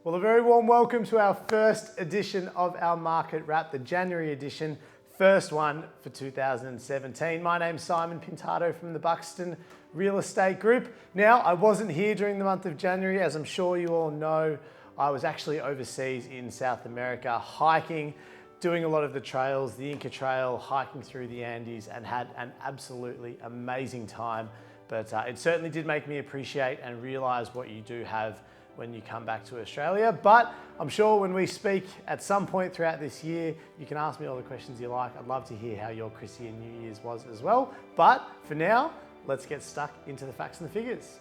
Well, a very warm welcome to our first edition of our Market Wrap, the January edition, first one for 2017. My name's Simon Pintado from the Buxton Real Estate Group. Now, I wasn't here during the month of January, as I'm sure you all know. I was actually overseas in South America hiking, doing a lot of the trails, the Inca Trail, hiking through the Andes, and had an absolutely amazing time. But it certainly did make me appreciate and realize what you do have when you come back to Australia. But I'm sure when we speak at some point throughout this year, you can ask me all the questions you like. I'd love to hear how your Chrissy and New Year's was as well. But for now, let's get stuck into the facts and the figures.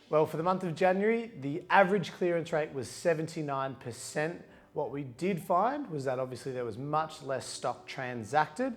Well, for the month of January, the average clearance rate was 79%. What we did find was that obviously there was much less stock transacted,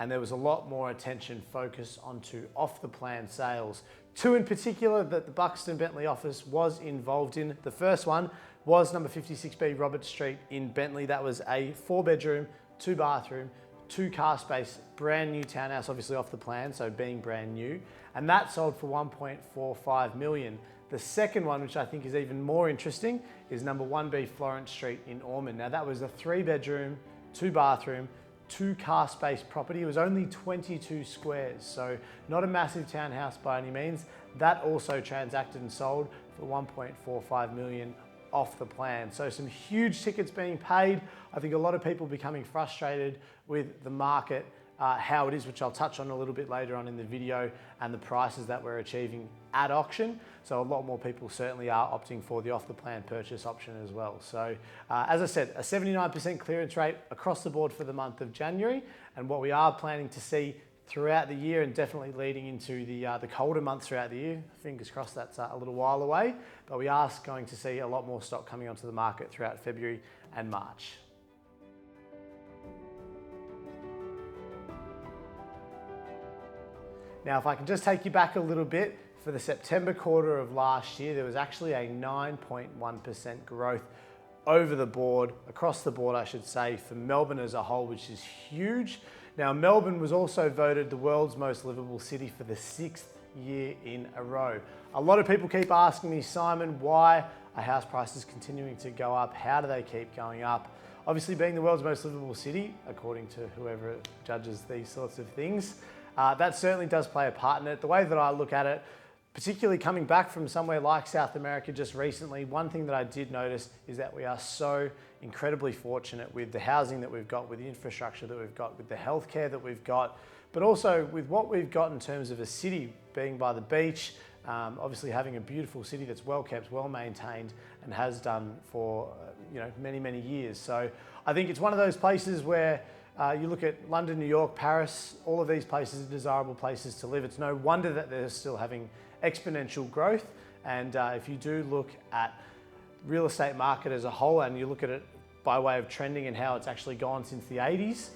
and there was a lot more attention focused onto off-the-plan sales. Two in particular that the Buxton Bentley office was involved in. The first one was number 56B Robert Street in Bentley. That was a 4-bedroom, 2-bathroom, 2-car space, brand new townhouse, obviously off the plan, so being brand new. And that sold for 1.45 million. The second one, which I think is even more interesting, is number 1B Florence Street in Ormond. Now that was a 3-bedroom, 2-bathroom, 2-car space property. It was only 22 squares, so not a massive townhouse by any means. That also transacted and sold for 1.45 million off the plan. So some huge tickets being paid. I think a lot of people becoming frustrated with the market, how it is, which I'll touch on a little bit later on in the video, and the prices that we're achieving at auction. So a lot more people certainly are opting for the off-the-plan purchase option as well. So as I said, a 79% clearance rate across the board for the month of January, and what we are planning to see throughout the year, and definitely leading into the colder months throughout the year. Fingers crossed that's a little while away, but we are going to see a lot more stock coming onto the market throughout February and March. Now, if I can just take you back a little bit, for the September quarter of last year, there was actually a 9.1% growth over the board, across the board, I should say, for Melbourne as a whole, which is huge. Now, Melbourne was also voted the world's most livable city for the 6th year in a row. A lot of people keep asking me, Simon, why are house prices continuing to go up? How do they keep going up? Obviously, being the world's most livable city, according to whoever judges these sorts of things, that certainly does play a part in it. The way that I look at it, particularly coming back from somewhere like South America just recently, one thing that I did notice is that we are so incredibly fortunate with the housing that we've got, with the infrastructure that we've got, with the healthcare that we've got, but also with what we've got in terms of a city being by the beach, obviously having a beautiful city that's well kept, well maintained, and has done for many, many years. So I think it's one of those places where you look at London, New York, Paris, all of these places are desirable places to live. It's no wonder that they're still having exponential growth. And if you do look at real estate market as a whole, and you look at it by way of trending and how it's actually gone since the 80s,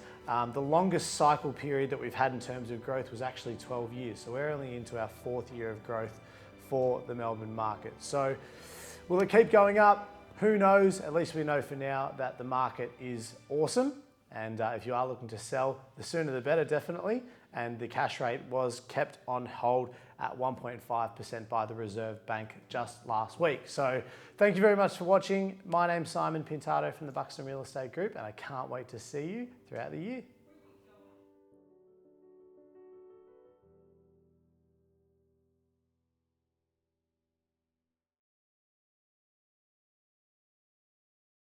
the longest cycle period that we've had in terms of growth was actually 12 years. So we're only into our 4th year of growth for the Melbourne market. So will it keep going up? Who knows? At least we know for now that the market is awesome. And if you are looking to sell, the sooner the better, definitely. And the cash rate was kept on hold at 1.5% by the Reserve Bank just last week. So thank you very much for watching. My name's Simon Pintado from the Buxton Real Estate Group, and I can't wait to see you throughout the year.